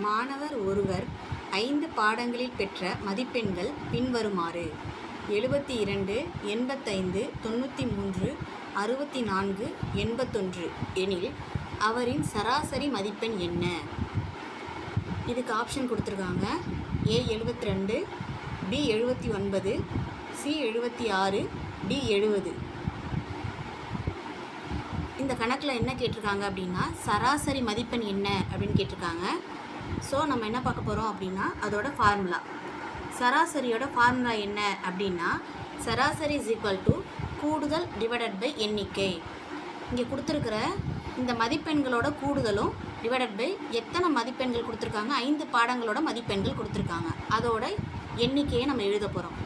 மாணவர் ஒருவர் 5 பாடங்களில் பெற்ற மதிப்பெண்கள் பின்வருமாறு: 72, 85, 93, 64, 81 எனில் அவரின் சராசரி மதிப்பெண் என்ன? இதுக்கு ஆப்ஷன் கொடுத்துருக்காங்க. A 72, B 79, C 76, D 70. இந்த கணக்கில் என்ன கேட்டிருக்காங்க அப்படின்னா, சராசரி மதிப்பெண் என்ன அப்படின்னு கேட்டிருக்காங்க. ஸோ நம்ம என்ன பார்க்க போகிறோம் அப்படின்னா, அதோட ஃபார்முலா. சராசரியோட ஃபார்முலா என்ன அப்படின்னா, சராசரி இஸ் ஈக்குவல் டு கூடுதல் டிவைடட் பை எண்ணிக்கை. இங்கே கொடுத்துருக்கிற இந்த மதிப்பெண்களோட கூடுதலும் டிவைடட் பை எத்தனை மதிப்பெண்கள் கொடுத்துருக்காங்க, 5 பாடங்களோட மதிப்பெண்கள் கொடுத்துருக்காங்க, அதோட எண்ணிக்கையை நம்ம எழுத போகிறோம்.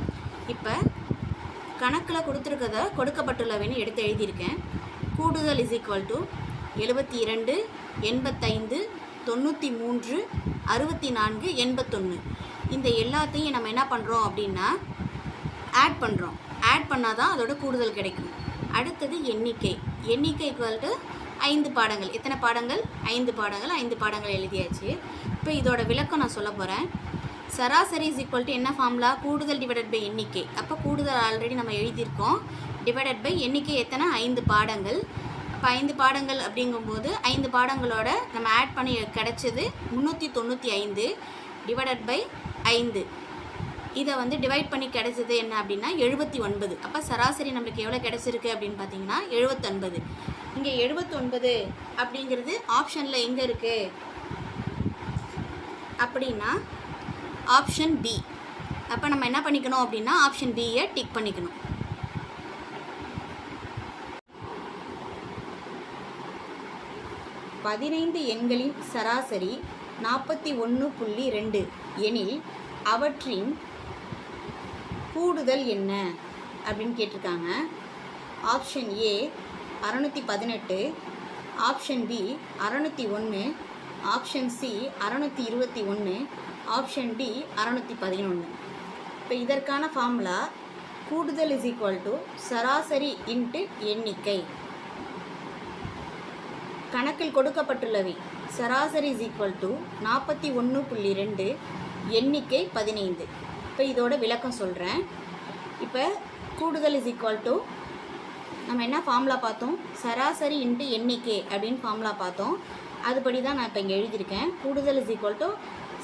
இப்போ கணக்கில் கொடுத்துருக்கத கொடுக்கப்பட்டுள்ளவன்னு எடுத்து எழுதியிருக்கேன். கூடுதல் இஸ் ஈக்குவல் டு 72, 85, 93, 64, 81. இந்த எல்லாத்தையும் நம்ம என்ன பண்ணுறோம் அப்படின்னா ஆட் பண்ணுறோம். ஆட் பண்ணால் தான் அதோட கூடுதல் கிடைக்கும். அடுத்தது எண்ணிக்கை. எண்ணிக்கை ஈக்குவல் டு 5 பாடங்கள். எத்தனை பாடங்கள்? 5 பாடங்கள். 5 பாடங்கள் எழுதியாச்சு. இப்போ இதோட விளக்கம் நான் சொல்ல போகிறேன். சராசரி இஸ் ஈக்குவல் டு என்ன ஃபார்முலா? கூடுதல் டிவைடட் பை எண்ணிக்கை. அப்போ கூடுதல் ஆல்ரெடி நம்ம எழுதியிருக்கோம். டிவைடட் பை எண்ணிக்கை எத்தனை? 5 பாடங்கள். இப்போ 5 பாடங்கள் அப்படிங்கும்போது 5 பாடங்களோட நம்ம ஆட் பண்ணி கிடச்சது 395 டிவைடட் பை 5. இதை வந்து டிவைட் பண்ணி கிடச்சது என்ன அப்படின்னா 79. அப்போ சராசரி நம்மளுக்கு எவ்வளோ கிடச்சிருக்கு அப்படின்னு பார்த்தீங்கன்னா 79. இங்கே 79 அப்படிங்கிறது ஆப்ஷனில் எங்கே இருக்குது அப்படின்னா ஆப்ஷன் பி. அப்போ நம்ம என்ன பண்ணிக்கணும் அப்படின்னா ஆப்ஷன் பியை டிக் பண்ணிக்கணும். பதினைந்து எண்களின் சராசரி 41.2 எனில் அவற்றின் கூடுதல் என்ன அப்படின்னு கேட்டிருக்காங்க. Option A 618, option B 601, option C 621, option D 611. இப்போ இதற்கான ஃபார்முலா கூடுதல் இஸ் ஈக்குவல் டு சராசரி இன்ட்டு எண்ணிக்கை. கணக்கில் கொடுக்கப்பட்டுள்ளவை சராசரி இஸ் ஈக்குவல் டு 41.2, எண்ணிக்கை 15. இப்போ இதோட விளக்கம் சொல்கிறேன். இப்போ கூடுதல் இஸ் ஈக்குவல் டு நம்ம என்ன ஃபார்முலா பார்த்தோம்? சராசரி இன்ட்டு எண்ணிக்கை அப்படின்னு ஃபார்முலா பார்த்தோம். அதுபடி தான் நான் இப்போ இங்கே எழுதியிருக்கேன். கூடுதல் இஸ் ஈக்குவல் டு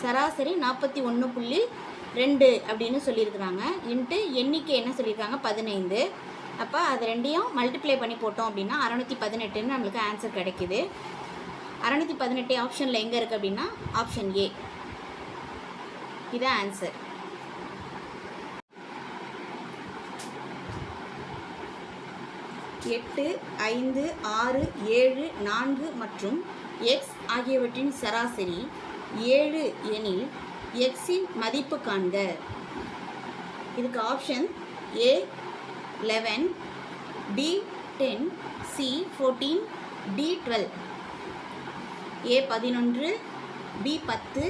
சராசரி 41.2 அப்படின்னு சொல்லியிருக்கிறாங்க. இன்ட்டு எண்ணிக்கை என்ன சொல்லியிருக்காங்க? 15. அப்போ அது ரெண்டையும் மல்டிப்ளை பண்ணி போட்டோம் அப்படின்னா 618ன்னு நம்மளுக்கு ஆன்சர் கிடைக்கிது. 618 ஆப்ஷனில் எங்கே இருக்குது அப்படின்னா ஆப்ஷன் ஏ. இதுதான் ஆன்சர். எட்டு, 5, 6, 7, 4 மற்றும் எக்ஸ் ஆகியவற்றின் சராசரி 7 எனில் எக்ஸின் மதிப்பு காண்க. இதுக்கு option A 11, B 10, C 14, D 12, A 11, B 10,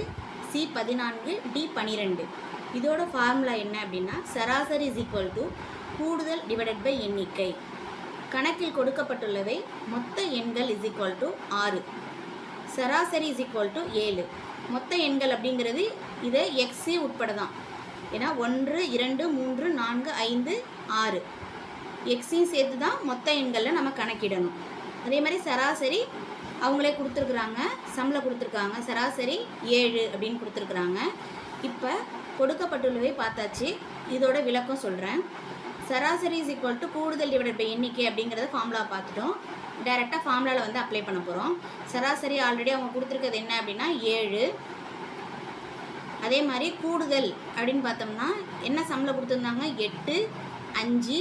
C 14, D 12. இதோட ஃபார்முலா என்ன அப்படின்னா சராசரி இஸ் ஈக்குவல் டு கூடுதல் டிவைடட் பை எண்ணிக்கை. கணக்கில் கொடுக்கப்பட்டுள்ளவை மொத்த எண்கள் இஸ் ஈக்குவல் டு 6, சராசரி இஸ் ஈக்குவல் டு 7. மொத்த எண்கள் அப்படிங்கிறது இதை எக்ஸி உட்பட தான். ஏன்னா 1, 2, 3, 4, 5, 6 எக்ஸையும் சேர்த்து தான் மொத்த எண்களில் நம்ம கணக்கிடணும். அதே மாதிரி சராசரி அவங்களே கொடுத்துருக்குறாங்க, சம்மில் கொடுத்துருக்காங்க. சராசரி 7 அப்படின்னு கொடுத்துருக்குறாங்க. இப்போ கொடுக்கப்பட்டுள்ளவை பார்த்தாச்சு. இதோட விளக்கம் சொல்கிறேன். சராசரி இஸ் ஈக்குவல் டு கூடுதல் டிவைடட் பை எண்ணிக்கை அப்படிங்கிறத ஃபார்முலா பார்த்துட்டோம். டைரெக்டாக ஃபார்முலாவில் வந்து அப்ளை பண்ண போகிறோம். சராசரி ஆல்ரெடி அவங்க கொடுத்துருக்கிறது என்ன அப்படின்னா 7. அதே மாதிரி கூடுதல் அப்படின்னு பார்த்தோம்னா என்ன சம்மில் கொடுத்துருந்தாங்க? 8, 5,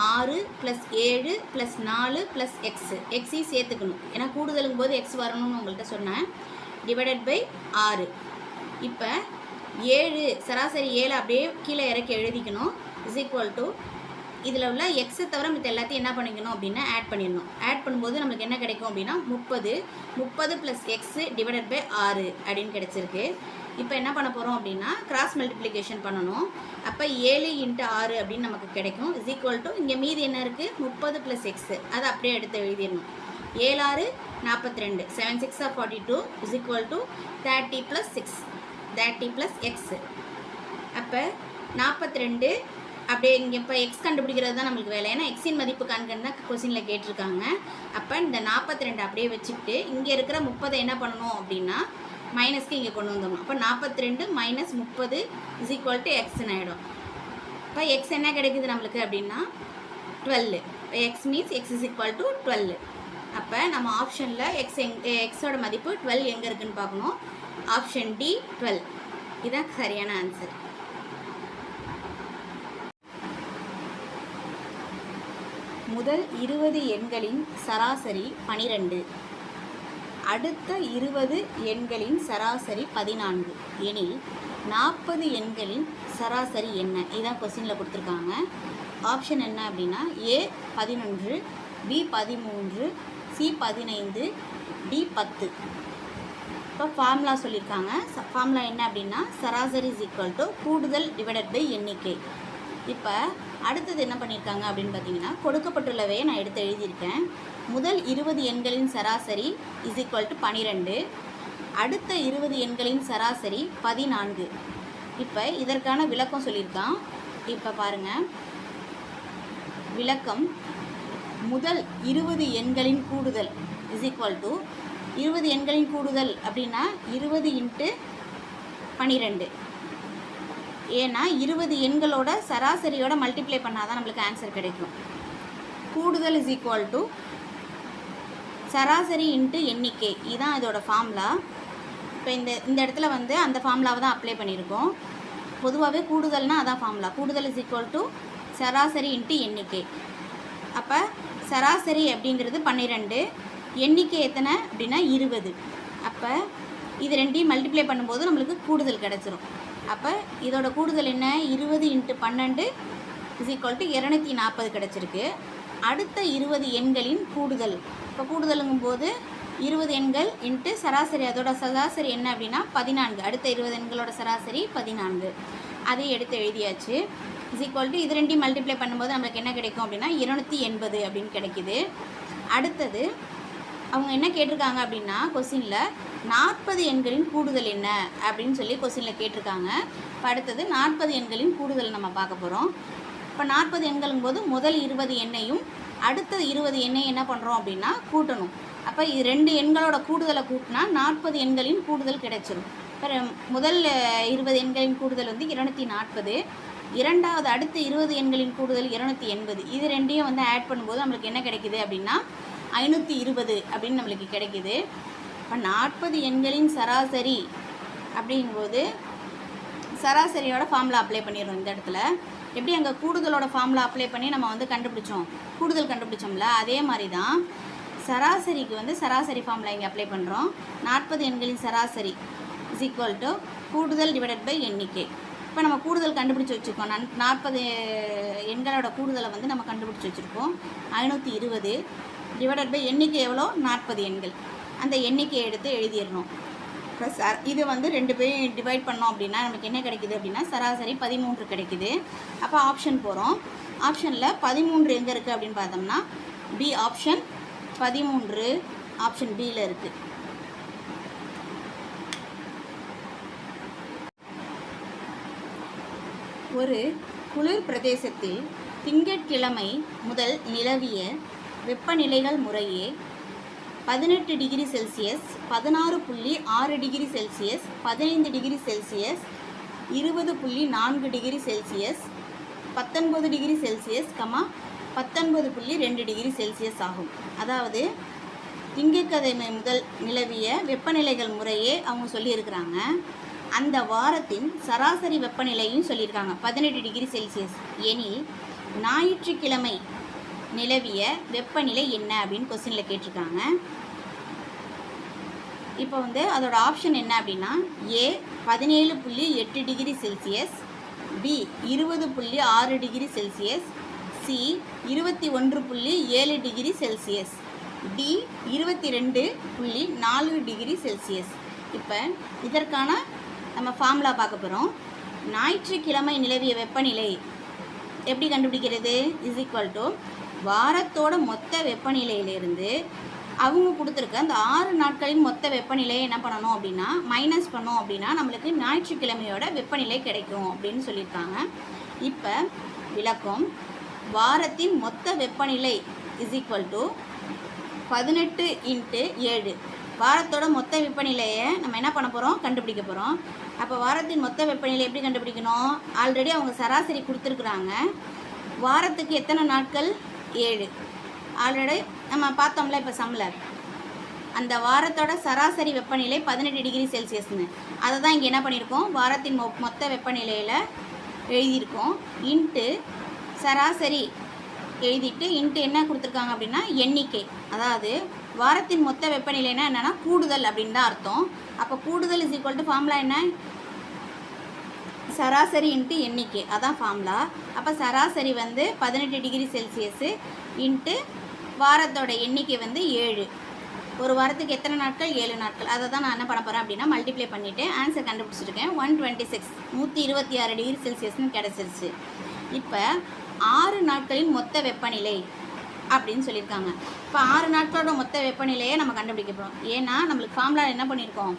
6 + 7 + 4 + எக்ஸு. எக்ஸையும் சேர்த்துக்கணும். ஏன்னா கூடுதலுங்கும் போது எக்ஸ் வரணும்னு உங்கள்கிட்ட சொன்னேன். Divided by 6. இப்போ 7 சராசரி 7 அப்படியே கீழே இறக்கி எழுதிக்கணும். இஸ் ஈக்குவல் டு இதில் உள்ள எக்ஸை தவிர மித்த எல்லாத்தையும் என்ன பண்ணிக்கணும் அப்படின்னா ஆட் பண்ணிடணும். ஆட் பண்ணும்போது நம்மளுக்கு என்ன கிடைக்கும் அப்படின்னா 30 + எக்ஸு டிவைடட் பை 6 அப்படின்னு கிடச்சிருக்கு. இப்போ என்ன பண்ண போகிறோம் அப்படின்னா கிராஸ் மல்டிப்ளிகேஷன் பண்ணணும். அப்போ 7 × 6 அப்படின்னு நமக்கு கிடைக்கும். இஸ் ஈக்குவல் டு இங்கே மீதி என்ன இருக்குது? 30 + எக்ஸு. அதை அப்படியே எடுத்து எழுதிடணும். 7 6 42, 7 6 42 is equal to 30 plus 6, 30 plus x. அப்போ 42 அப்படியே இங்கே இப்போ எக்ஸ் கண்டுபிடிக்கிறது தான் நம்மளுக்கு வேலை. ஏன்னா எக்ஸின் மதிப்பு காண்கன்னு தான் கொஸ்டினில் கேட்டிருக்காங்க. அப்போ இந்த 42 அப்படியே வச்சுக்கிட்டு இங்கே இருக்கிற 30 என்ன பண்ணணும் அப்படின்னா மைனஸ்க்கு இங்கே கொண்டு வந்துடணும். அப்போ 42 மைனஸ் 30 இஸ் ஈக்குவல் டு எக்ஸ்ன்னு ஆகிடும். இப்போ எக்ஸ் என்ன கிடைக்குது நம்மளுக்கு அப்படின்னா 12. X means X is equal to 12. அப்போ நம்ம ஆப்ஷனில் எக்ஸோட மதிப்பு 12 எங்கே இருக்குதுன்னு பார்க்கணும். ஆப்ஷன் டி 12 இதுதான் சரியான ஆன்சர். முதல் 20 எண்களின் சராசரி 12, அடுத்த 20 எண்களின் சராசரி 14 எனில் 40 எண்களின் சராசரி என்ன? இதான் கொஸ்டினில் கொடுத்துருக்காங்க. ஆப்ஷன் என்ன அப்படின்னா ஏ 11, பி 13, சி 15, டி 10. இப்போ ஃபார்முலா சொல்லியிருக்காங்க. ஃபார்முலா என்ன அப்படின்னா சராசரி இஸ் ஈக்குவல் டு கூடுதல் டிவைடட் பை எண்ணிக்கை. இப்போ அடுத்தது என்ன பண்ணியிருக்காங்க அப்படின்னு பார்த்தீங்கன்னா கொடுக்கப்பட்டுள்ளவையை நான் எடுத்து எழுதியிருக்கேன். முதல் 20 எண்களின் சராசரி இஸ் ஈக்குவல் டு 12, அடுத்த 20 எண்களின் சராசரி 14. இப்போ இதற்கான விளக்கம் சொல்லியிருக்கான். இப்போ பாருங்கள், விளக்கம் முதல் 20 எண்களின் கூடுதல் இஸ் ஈக்குவல் டு 20 எண்களின் கூடுதல் அப்படின்னா 20 × 12. ஏன்னா 20 எண்களோட சராசரியோட மல்டிப்ளை பண்ணால் தான் நம்மளுக்கு ஆன்சர் கிடைக்கும். கூடுதல் இஸ் ஈக்குவல் டு சராசரி இன்ட்டு எண்ணிக்கை. இதுதான் இதோட ஃபார்முலா. இப்போ இந்த இடத்துல வந்து அந்த ஃபார்முலாவை தான் அப்ளை பண்ணியிருக்கோம். பொதுவாகவே கூடுதல்னால் அதான் ஃபார்முலா. கூடுதல் இஸ் ஈக்குவல் டு சராசரி இன்ட்டு எண்ணிக்கை. அப்போ சராசரி அப்படிங்கிறது 12, எண்ணிக்கை எத்தனை அப்படின்னா 20. அப்போ இது ரெண்டையும் மல்டிப்ளை பண்ணும்போது நம்மளுக்கு கூடுதல் கிடச்சிரும். அப்போ இதோட கூடுதல் என்ன? 20 × 12 இஸ் ஈக்குவல் டு 240 கிடச்சிருக்கு. அடுத்த 20 எண்களின் கூடுதல். இப்போ கூடுதலுங்கும்போது 20 எண்கள் இன்ட்டு சராசரி, அதோட சராசரி என்ன அப்படின்னா 14. அடுத்த 20 எண்களோட சராசரி 14. அதை எடுத்து எழுதியாச்சு. இஸ் ஈக்குவல் டு இது ரெண்டையும் மல்டிப்ளை பண்ணும்போது நம்மளுக்கு என்ன கிடைக்கும் அப்படின்னா 280 அப்படின்னு கிடைக்கிது. அடுத்தது அவங்க என்ன கேட்டிருக்காங்க அப்படின்னா கொஸ்டினில் 40 எண்களின் கூடுதல் என்ன அப்படின்னு சொல்லி கொஸ்டினில் கேட்டிருக்காங்க. இப்போ அடுத்தது 40 எண்களின் கூடுதல் நம்ம பார்க்க போகிறோம். இப்போ 40 எண்களும் போது முதல் 20 எண்ணையும் அடுத்த 20 எண்ணையும் என்ன பண்ணுறோம் அப்படின்னா கூட்டணும். அப்போ இது 2 எண்களோட கூடுதலை கூட்டினா 40 எண்களின் கூடுதல் கிடைச்சிடும். இப்போ முதல் 20 எண்களின் கூடுதல் வந்து 240, இரண்டாவது அடுத்த 20 எண்களின் கூடுதல் 280. இது ரெண்டையும் வந்து ஆட் பண்ணும்போது நம்மளுக்கு என்ன கிடைக்கிது அப்படின்னா 520 அப்படின்னு நம்மளுக்கு கிடைக்கிது. இப்போ 40 எண்களின் சராசரி அப்படிங்கும்போது சராசரியோட ஃபார்முலா அப்ளை பண்ணிடுறோம். இந்த இடத்துல எப்படி அங்கே கூடுதலோட ஃபார்முலா அப்ளை பண்ணி நம்ம வந்து கூடுதல் கண்டுபிடிச்சோம்ல, அதே மாதிரி தான் சராசரிக்கு வந்து சராசரி ஃபார்முலா இங்கே அப்ளை பண்ணுறோம். 40 எண்களின் சராசரி இஸ் ஈக்குவல் டு கூடுதல் டிவைடட் பை எண்ணிக்கை. இப்போ நம்ம கூடுதல் கண்டுபிடிச்சி வச்சுருக்கோம். 40 எண்களோட கூடுதலை வந்து நம்ம கண்டுபிடிச்சி வச்சுருக்கோம். 520 டிவைடட் பை எண்ணிக்கை எவ்வளோ? 40 எண்கள். அந்த எண்ணிக்கையை எடுத்து எழுதிடணும். ப்ளஸ் இது வந்து 2 பேரும் டிவைட் பண்ணோம் அப்படின்னா நமக்கு என்ன கிடைக்கிது அப்படின்னா சராசரி 13 கிடைக்கிது. அப்போ ஆப்ஷன் போகிறோம். ஆப்ஷனில் 13 எங்கே இருக்குது அப்படின்னு பார்த்தோம்னா பி ஆப்ஷன் 13 ஆப்ஷன் பியில் இருக்குது. ஒரு குளிர் பிரதேசத்தில் திங்கட்கிழமை முதல் நிலவிய வெப்பநிலைகள் முறையே 18 degree Celsius, 16.6 degree Celsius, 15 degree Celsius, 20.4 degree Celsius, 19 degree Celsius, 19.2 degree Celsius ஆகும். அதாவது திங்கட்கிழமை முதல் நிலவிய வெப்பநிலைகள் முறையே அவங்க சொல்லியிருக்கிறாங்க. அந்த வாரத்தின் சராசரி வெப்பநிலையும் சொல்லியிருக்காங்க 18 டிகிரி செல்சியஸ். எனில் ஞாயிற்றுக்கிழமை நிலவிய வெப்பநிலை என்ன அப்படின்னு கொஸ்டினில் கேட்டிருக்காங்க. இப்போ வந்து அதோட ஆப்ஷன் என்ன அப்படின்னா A 17.8 degree Celsius, B 20.6 degree Celsius, C 21.7 degree Celsius, D 22.4 degree Celsius. இப்போ இதற்கான நம்ம ஃபார்முலா பார்க்க போகிறோம். ஞாயிற்றுக்கிழமை நிலவிய வெப்பநிலை எப்படி கண்டுபிடிக்கிறது? இஸ் ஈக்குவல் டு வாரத்தோட மொத்த வெப்பநிலையிலிருந்து அவங்க கொடுத்துருக்க அந்த 6 நாட்களின் மொத்த வெப்பநிலையை என்ன பண்ணணும் அப்படின்னா மைனஸ் பண்ணோம் அப்படின்னா நம்மளுக்கு ஞாயிற்றுக்கிழமையோட வெப்பநிலை கிடைக்கும் அப்படின்னு சொல்லியிருக்காங்க. இப்போ விளக்கம், வாரத்தின் மொத்த வெப்பநிலை இஸ் ஈக்குவல் டு 18 × 7. வாரத்தோட மொத்த வெப்பநிலையை நம்ம என்ன பண்ண போகிறோம், கண்டுபிடிக்க போகிறோம். அப்போ வாரத்தின் மொத்த வெப்பநிலை எப்படி கண்டுபிடிக்கணும், ஆல்ரெடி அவங்க சராசரி கொடுத்துருக்குறாங்க. வாரத்துக்கு எத்தனை நாட்கள், 7. ஆல்ரெடி நம்ம பார்த்தோம்ல இப்போ சம்மில், அந்த வாரத்தோட சராசரி வெப்பநிலை 18 டிகிரி செல்சியஸ்னு, அதை தான் இங்கே என்ன பண்ணியிருக்கோம், வாரத்தின் மொத்த வெப்பநிலையில் எழுதியிருக்கோம். இன்ட்டு சராசரி எழுதிட்டு இன்ட்டு என்ன கொடுத்துருக்காங்க அப்படின்னா எண்ணிக்கை. அதாவது வாரத்தின் மொத்த வெப்பநிலைனா என்னென்னா கூடுதல் அப்படின்னு தான் அர்த்தம். அப்போ கூடுதல் இஸ் ஈக்குவல் டு ஃபார்முலா என்ன, சராசரி இன்ட்டு எண்ணிக்கை, அதான் ஃபார்முலா. அப்போ சராசரி வந்து 18 டிகிரி செல்சியஸு இன்ட்டு வாரத்தோட எண்ணிக்கை வந்து 7. ஒரு வாரத்துக்கு எத்தனை நாட்கள், 7 நாட்கள். அதை தான் நான் என்ன பண்ண போகிறேன் அப்படின்னா மல்டிப்ளை பண்ணிவிட்டு ஆன்சர் கண்டுபிடிச்சிருக்கேன். 126 126 டிகிரி செல்சியஸ்னு கிடச்சிருச்சு. இப்போ 6 நாட்களின் மொத்த வெப்பநிலை அப்படின்னு சொல்லியிருக்காங்க. இப்போ 6 நாட்களோட மொத்த வெப்பநிலையை நம்ம கண்டுபிடிக்க போகிறோம். ஏன்னா நம்மளுக்கு ஃபார்முலா என்ன பண்ணியிருக்கோம்,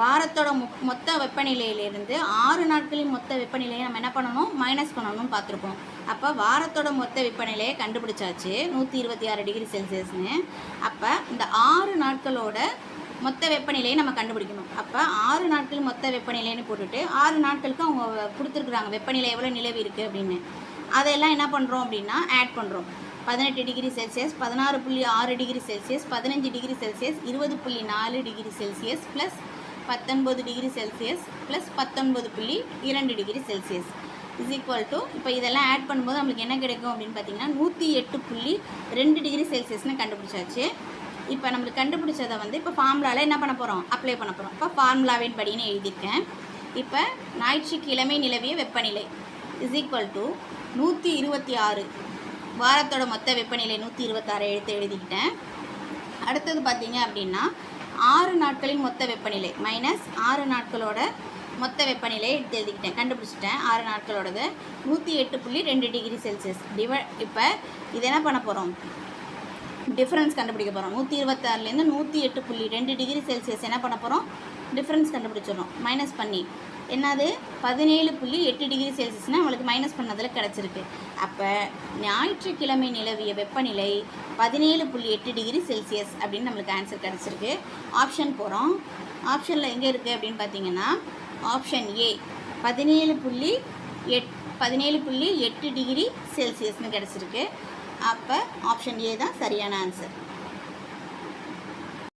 வாரத்தோட மொத்த வெப்பநிலையிலேருந்து 6 நாட்களின் மொத்த வெப்பநிலையை நம்ம என்ன பண்ணணும், மைனஸ் பண்ணணும்னு பார்த்துருக்கோம். அப்போ வாரத்தோட மொத்த வெப்பநிலையை கண்டுபிடிச்சாச்சு 126 டிகிரி செல்சியஸ்னு. அப்போ இந்த 6 நாட்களோட மொத்த வெப்பநிலையை நம்ம கண்டுபிடிக்கணும். அப்போ 6 நாட்கள் மொத்த வெப்பநிலைன்னு போட்டுட்டு 6 நாட்களுக்கு அவங்க கொடுத்துருக்குறாங்க வெப்பநிலை எவ்வளோ நிலவி இருக்குது அப்படின்னு. அதெல்லாம் என்ன பண்ணுறோம் அப்படின்னா ஆட் பண்ணுறோம். 18 degree Celsius, 16.6 degree Celsius, 15 degree Celsius, 20.4 degree Celsius plus 19 degree Celsius plus 19.2 degree Celsius is equal to, இப்போ இதெல்லாம் ஆட் பண்ணும்போது நம்மளுக்கு என்ன கிடைக்கும் அப்படின்னு பார்த்தீங்கன்னா 108.2 டிகிரி செல்சியஸ்னு கண்டுபிடிச்சாச்சு. இப்போ நம்மளுக்கு கண்டுபிடிச்சதை வந்து இப்போ ஃபார்முலாவில் என்ன பண்ண போகிறோம், அப்ளை பண்ண போகிறோம். இப்போ ஃபார்முலாவின் படின்னு எழுதியிருக்கேன். இப்போ ஞாயிற்றுக்கிழமை நிலவிய வெப்பநிலை இஸ் ஈக்குவல் டு 126, வாரத்தோட மொத்த வெப்பநிலை 126 எழுதிக்கிட்டேன். அடுத்தது பார்த்தீங்க அப்படின்னா 6 நாட்களின் மொத்த வெப்பநிலை மைனஸ் 6 நாட்களோட மொத்த வெப்பநிலை எடுத்து எழுதிக்கிட்டேன், கண்டுபிடிச்சிட்டேன். 6 நாட்களோடது 108.2 டிகிரி செல்சியஸ் இப்போ இது என்ன பண்ண போகிறோம், டிஃப்ரென்ஸ் கண்டுபிடிக்க போகிறோம். 126லேருந்து 108.2 டிகிரி செல்சியஸ் என்ன பண்ண போகிறோம், டிஃப்ரென்ஸ் கண்டுபிடிச்சிடணும். மைனஸ் பண்ணி என்னது 17.8 டிகிரி செல்சியஸ்னால் நம்மளுக்கு மைனஸ் பண்ணதில் கிடச்சிருக்கு. அப்போ ஞாயிற்றுக்கிழமை நிலவிய வெப்பநிலை 17.8 டிகிரி செல்சியஸ் அப்படின்னு நம்மளுக்கு ஆன்சர் கிடச்சிருக்கு. ஆப்ஷன் போகிறோம். ஆப்ஷனில் எங்கே இருக்குது அப்படின்னு பார்த்தீங்கன்னா ஆப்ஷன் ஏ 17.8 டிகிரி செல்சியஸ்னு கிடச்சிருக்கு. அப்போ ஆப்ஷன் ஏ தான் சரியான ஆன்சர்.